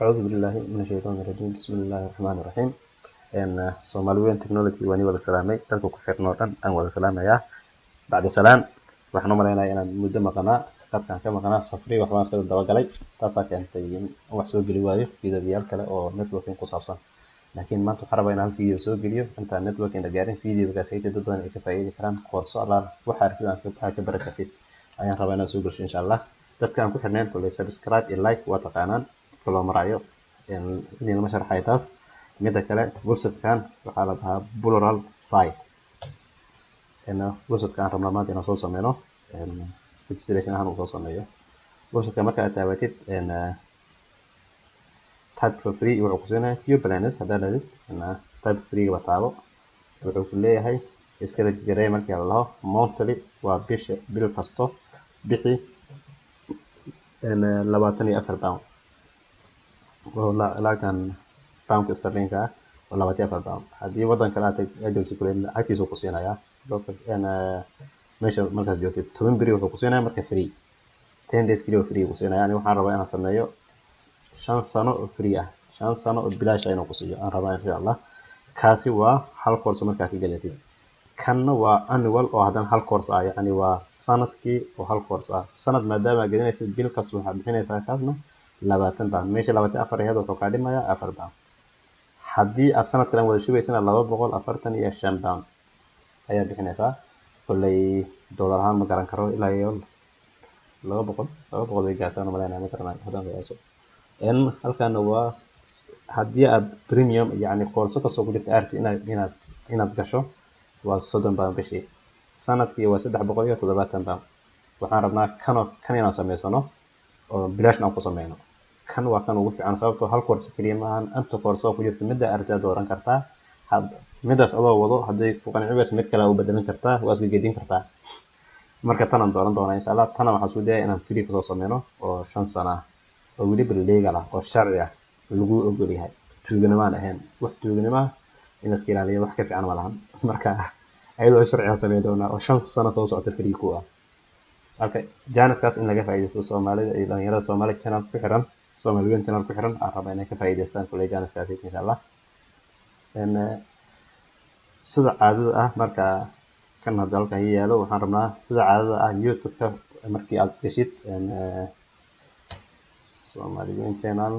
أعوذ بالله من الشيطان الرجيم بسم الله الرحمن الرحيم Soomaaliweyn technology waan wada salaamay dadka ku xirnoo dhan aan wada salaamayaa bacda salaan waxaan u maleynayaa inaan muddo maqnaa dadkaan ka maqnaa safri wax baan iska dabagalay taasaa keentay in wax soo geli waayo fiidiyoyaal kale oo networking ku saabsan laakiin maanta waxaan rabaa inaan fiidiyo soo geliyo intaan networking la gaarin fiidiyowgaas ay dad badan ay ka faa'iidi karaan koorso allaah waxa aragtida ka baran kartid ayaan rabaa inaan soo gelsho insha Allah dadkaan ku xirneen kulay subscribe iyo like waa taqaanaan dadka loo marayo in ma sharaxay taas mida kale website-kan waxaa la dhahaa plural site website-kan rabnaa maanta inaan soo sameyno registration ahaan uu soo sameeyo website-ka marka aad taabatid type for free wuxuu ku siinayaa few plans haddaa dhahid type free ba taabo wuxuu ku leeyahay iska register markii la laho monthly waa bisha bil kasto bixi 24 pound lacagtan pound sterling-ka oo 24 pound haddii wadan kale aad joogtid kule lacagtiisa ku siinayaa meesha markaad joogtid 10 beri wuxuu ku siinayaa marka free 10 days kaliya free ku siinayaa ani waxaan rabaa inaan sameeyo 5 sano oo free ah 5 sano oo bilaash ah inuu ku siiyo aan rabaa insha Allah kaasi waa hal course markaa ka galatid kanna waa annual oo hadan hal course ah yani waa sanadkii oo hal course ah sanad maadaama aad gadanaysid bil kasta waxaad bixinaysaa kaasna 20 pound meesha 24 ayada wuxuu ka dhimayaa 4 pound haddii aad sanad kale wada shubaysana 245 pound ayaa bixinaysaa kullay dollar ahaan ma garan karo ilaa iyo 200 way gaartaan malaynaa ma garanay hadan qiyaaso halkan waa haddii aad premium yani course kasoo ku jirta arki inaad gasho waa 30 pound bishii sanadkii waa 370 pound waxaan rabnaa kan inaan sameysano oo bilaashna ku sameyno kan waa kan ugu fiican sababtoo hal course kaliya maahan anta course ku jirta midda aragtida dooran kartaa midaas adoo wado haddii ku qancibays mid kale u bedelan kartaa waa iska gedin kartaa marka tan aan dooran doonaa insha Allah tan waxaan soo diyaay inaan free kasoo sameyno oo 5 sano ah oo weliba legal ah oo sharci ah lagu ogol yahay tuuganimo aan ahayn wax tuuganimo in la iska ilaaliyo wax ka fiican ma lahan marka ayadoo sharci ah sameeyo doonaa oo 5 sano soo socota free ku ah halka janiskaas in laga faa'iideysto Soomaalida iyo dhalinyarada Soomaali channel ku xiran Soomaaliyeed channel ku xiran aan rabaa inay ka faa'iideystaan kulay janiskaas insha Allah sida caadada ah marka kan hadda halkan yaalo waxaan rabnaa sida caadada ah YouTube-ka markii aad gashid Soomaaliyeed channel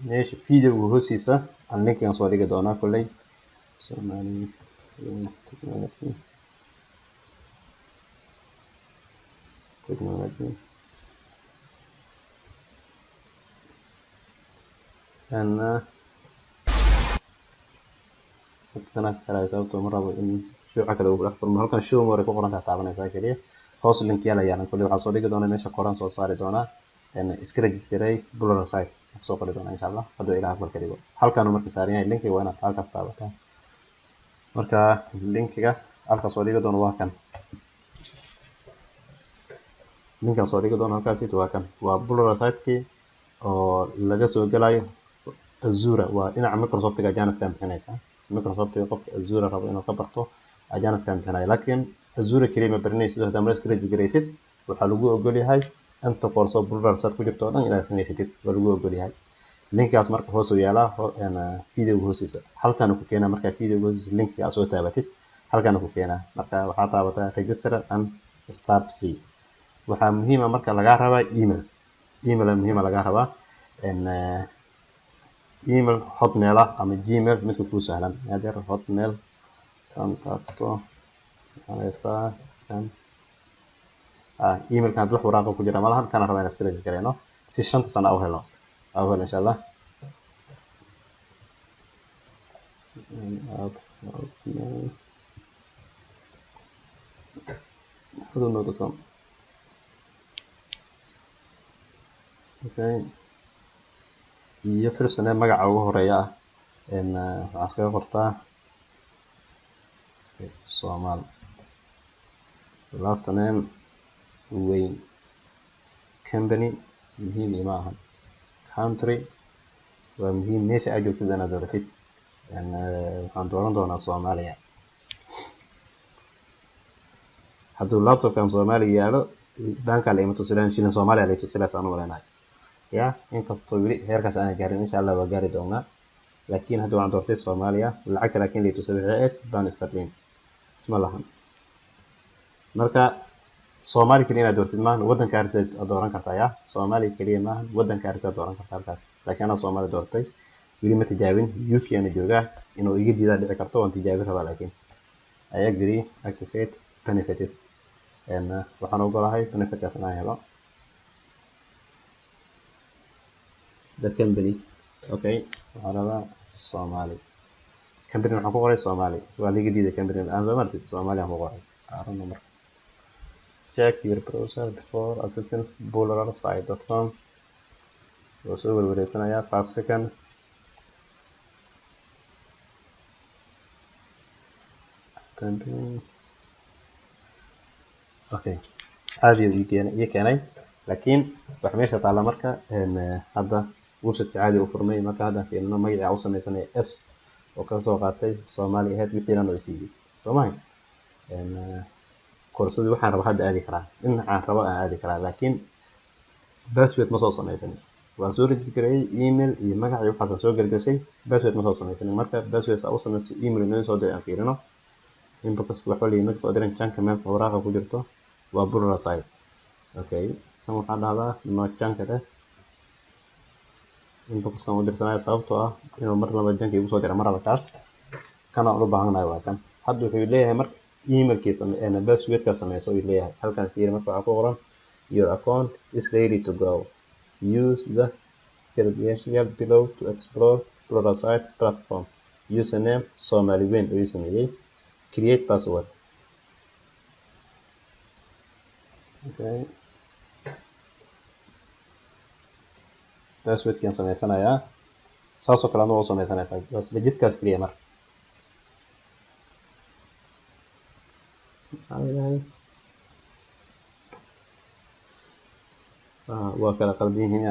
meesha video hoostiisa aan linkigan soo dhigi doonaa kulay Soomaaliyeed technology kana kala sababtoo maraba in shuuca kale uu furmo halkan show more ku qoran taabanaysa kaliya hoos link yaala kulli waxa soo dhigi doona meesha qoran soo saari doona iska register plural site soo qori doona insha Allah hadoo ilaahay marka dhigo halkan marka saaran yahay linkiga waa inaad halkaas taabataa marka linkiga halkaas soo dhigi doona waa kan linkan soo dhigi doona halkaas waa kan waa plural site-kii oo laga soo galayo Azure waa dhinaca Microsoft-ga Janiska bixinaysa Microsoft qof Azure rabo inuu ka barto Janiska bixinaya laakiin Azure kaliya ma baranaysid haddii aad register waxa lagu ogol yahay inta course plural site ku jirto dhan inaad sameeysid waa lagu ogol yahay linkaas marka hoos u yaala video hoostiisa halkan ku keenaa marka video hoostiisa linkiga soo taabatid halkan ku keenaa marka waxa taabataa register and start free waxa muhiim ah marka laga rabaa email muhiim ah laga rabaa email hotmail ama gmail midka ku sahlan yaadar hotmail contacto email kan wax waraaqo ku jira malahan kana rabaa inaan iska register gareeno si 5 sano oo helo insha Allah hotmail.com okay iyo first name magaca ugu horeeya waxaan iskaga qortaa Soomaal last name Wayne company muhiim ma aha country waa muhiim meesha aad joogtid inaad dooratid waxaan dooran doonaa Soomaaliya hadduu laptop-kan Soomaaliya yaalo banka la imto Suudaan shilin Soomaaliya la tusilaas aan u walaanahay ya inkastoo weli heerkaas aan gaarin insha Allah waa gaari doonaa laakiin hadda waxaan doortay Soomaaliya lacagta laakiin liitu sabiixeed baan sterling isma lahan marka Soomaali kaliya inaad doortid maahan waddanka aad dooran kartaa ya Soomaali kaliya maahan waddanka aad dooran kartaa halkaas laakiin aan Soomaali doortay weli ma tijaabin UK ana joogaa inuu iga diidaa dhici karto waan tijaabin rabaa laakiin I agree activate benefits waxaan ogolahay benefitkaas inaan helo the company okay waxaan rabaa Soomaali company waxaan ku qoray Soomaali waa liga diiday company aan soo martid Soomaali aan ku qoray aaron number check your browser before accessing boolersite.com waa soo warwareegsanayaa 5 seconds okay caadi ii keenay laakiin wax meesha taala marka hadda website caadi u furmay marka hadda fiirino magaca u sameeysanay s oo ka soo qaatay Soomaali ahead wixiina oo siiyay Soomaali koorsada waxaan rabaa hadda aadi karaa in aan rabo aan aadi karaa laakiin password ma soo sameeysan waan soo registeray email iyo magaca waxaan soo galgashay password ma soo sameeysan marka password u sameeyso email inoo soo diray aan fiirino inbox waxa la yimid soo diran chunk meel waraaqa ku jirto waa boolersite okay kan waxaan dhahdaa no chunk ah inbox kan u dirsanay sababtoo ah inuu mar laba chunk igu soo diray mar labadaas kana u baahanahay waa kan hadda wuxuu leeyahay marka emailkiisa ama passwordka sameeyso uu leeyahay halkan fiir marka waxa ku qoran your account is ready to go use the credentials below to explore boolersite platform username Somali Weyn oo sameeyay create password okay password kan sameysanayaa saasoo kale aan u sameysanaysaa bas legitkaas kaliya mar waa kala qalbihiin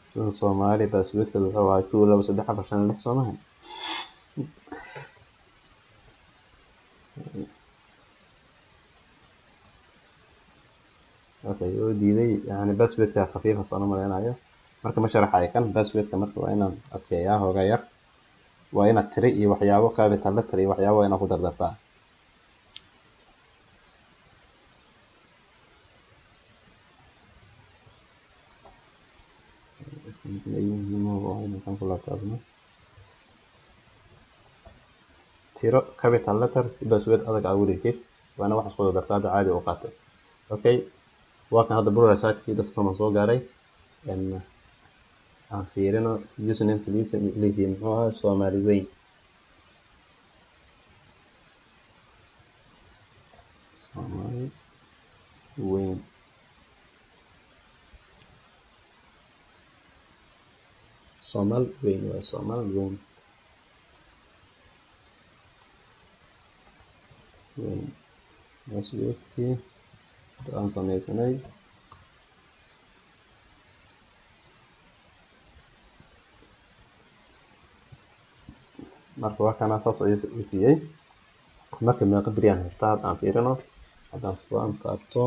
sida Soomaali passwordka wuxuu ahaa 22345 Soomaali okay oo diiday yani passwordka khafiif ah soo maraynayo marka ma sharaxay kan passwordka marka waa inaan adkeeyaa hooga yar waa inaad tiri iyo waxyaabo capital letter iyo waxyaabo inaad ku dardartaa tiro capital letters password adag aad u dhigtid waana wax isku dardartaa caadi u qaatay okay waa kan hadda boolersite dadku ma soo gaaray aan fiirino username please muxuu ahaa Somali Weyn Somali Weyn Somali Weyn waa Somali Weyn passwordkii aan sameysanay marka waa kana saas oo siiyay marka meeqa bariyan haystaa aan fiirino haddaan saan taabto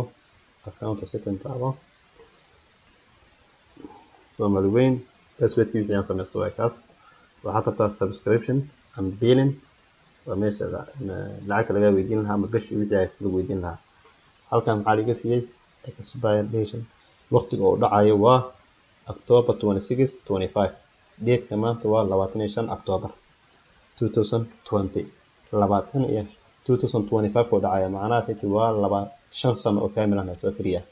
account setting taabo Somali Weyn passwordkii wixii aan sameysto waa kaas waxaad tabtaa subscription and billing waa meesha lacag laga weydiin lahaa ama bishii wixii ay isla weydiin lahaa halkan maxaa laga siiyay expiration waqtiga uu dhacayo waa October 26 25 date-ka maanta waa 25 October 2020 2025 oo dhacaya macnaha sidii waa 5 sano oo kaamil ah soo free ah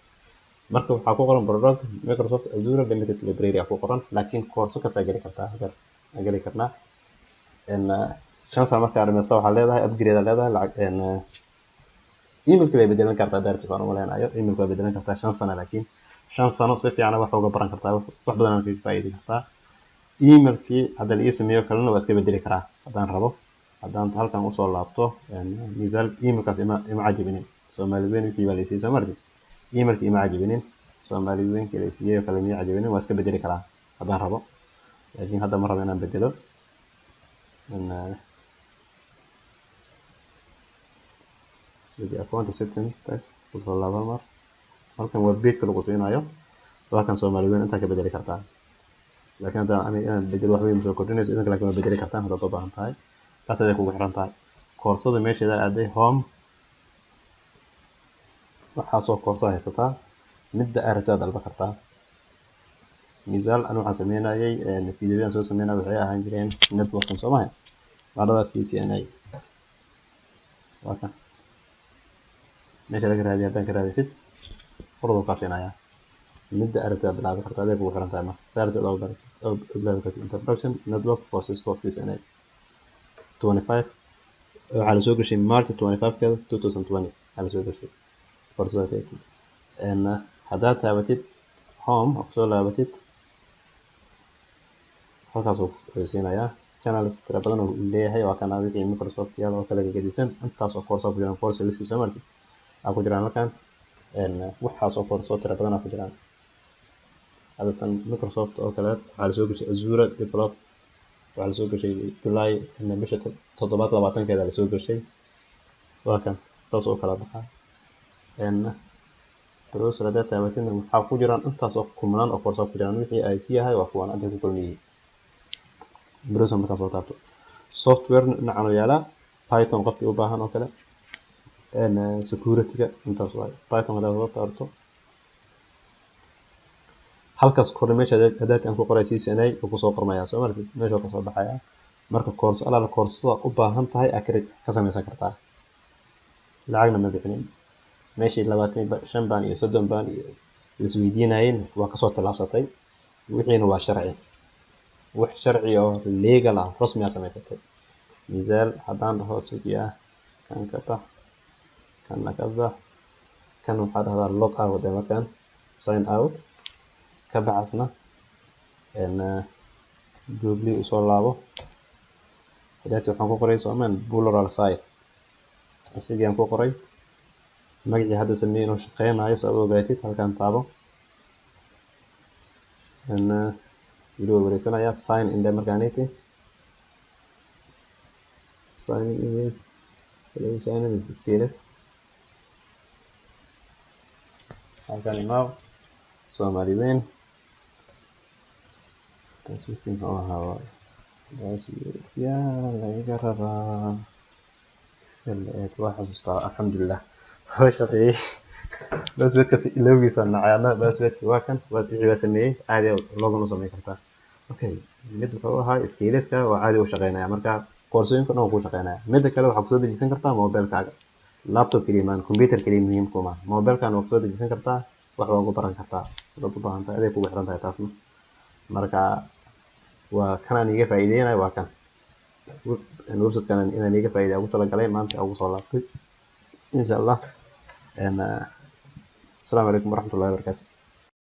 marka waxa ku qoran product Microsoft Azure Limited Library ku qoran laakiin course ka sagali kartaa gali karnaa 5 sano marka armaysto waxa leedahay upgrade leedahay lacag email kale bedelan kartaa daarta sano maleenayo email ka bedelan kartaa 5 sano laakiin 5 sano si fiican wax uga baran kartaa wax badan ka faa'iido kartaa emailkii hadda la sameeyo kalena waa iska bedeli karaa haddaan rabo haddaan halkan u soo laabto misaal emailkaas ima cajibinin Somali Weyn wixii baa la siiyay samarti emailka ima cajibinin Somali Weyn kale siiyay kale ima cajibinin waa iska bedeli karaa haddaan rabo laakiin hadda ma rabo inaan bedelo the account setting tag for level mar halkan waa page lagu siinayo waa kan Soomaali weyn inta ka bedeli kartaa laakiin hadda aan bedel wax weyn soo kordhinayso idinka laakiin waa bedeli kartaan hadda u baahan tahay taas ay kugu xiran tahay koorsada meesheeda aaday home waxaa soo koorsa haysataa midda aad rabto dalba kartaa misaal aan waxaan sameynayay fiidiyodan soo sameynaa waxay ahaan jireen network Soomaali baadada CCNA waa kan meesha laga raadiyo haddaan ka raadisid qordo ka siinaya midda aad rabto bilaabi kartaa adeeg ugu xiran tahay ma saarto loo bilaabi kartaa introduction network for Cisco CCNA 25 waxaa la soo gashay March 25 keeda 2020 waxaa la soo gashay koorsadaas ay haddaad taabatid home oo soo laabatid halkaas uu siinaya channels tira badan oo leeyahay waa kan wixii Microsoft yaalo oo kala gedisan intaas oo koorso ku jiraan course list soo martid ku jiraan halkan waxaas oo koorso tira badan ku jiraan hadda Microsoft oo kale waxaa la soo gashay Azure develop waxaa la soo gashay July bisha 7 keeda la soo gashay waa kan saas oo kala baxaa browser data watina waxaa ku jiraan intaas oo kumanaan oo koorso ku jiraan wixii ay yahay waa kuwan aad ku kulmiyay browser markaas oo taabto software nacano yaala Python qofkii u baahan oo kale security-ga intaas waa Python hada soo taabto halkaas kor meesha hadaad aan ku qoray CCNA oo ku soo qormaya soo martid meesha ka soo baxaya marka course alaala koorsada u baahan tahay akrid ka samaysan kartaa lacagna ma bixinin meeshii 25 baan iyo 30 baan iyo isweydiinayeen waa ka soo talaabsatay wixiina waa sharci wax sharci oo legal ah rasmi ah samaysatay misaal haddaan hoos u jiyaa kan ka bax kan nakada kan waxaa dhahdaa log out markaan sign out ka baxasna Google soo laabo hadaati waxaan ku qoray Soomaan plural site asigaan ku qoray magacii hadda sameeyay oo shaqeynayo sabab ogaatid halkan taabo video wareegsanaya sign in markaaniti sign in skills halkan now Soomaali weyn taswiirkan oo ahaa taswiirkiyaa laga rabaa سلات واحد مستوى الحمد لله هو شقي بس بيت كسي لوجي صنع عيالنا بس بيت واكن بس إيش بسميه عادي لوجو نسميه كرتا أوكي مد هو هاي سكيلس كا وعادي وشقينا يعني مركا كورسين كنا وكل شقينا مد كله حقصد جيسن كرتا موبايل كاجا لابتوب كريمان كمبيوتر كريم مهم كوما موبايل كان وقصد جيسن كرتا وحنا وقبران كرتا لو تبغى أنت هذا كوبي حرام تاسنا مركا وكان نيجي فايدين واكن الويبسايت كان إن نيجي فايدة أقول تلا قليل ما أنت أقول صلاة إن شاء الله السلام عليكم ورحمة الله وبركاته.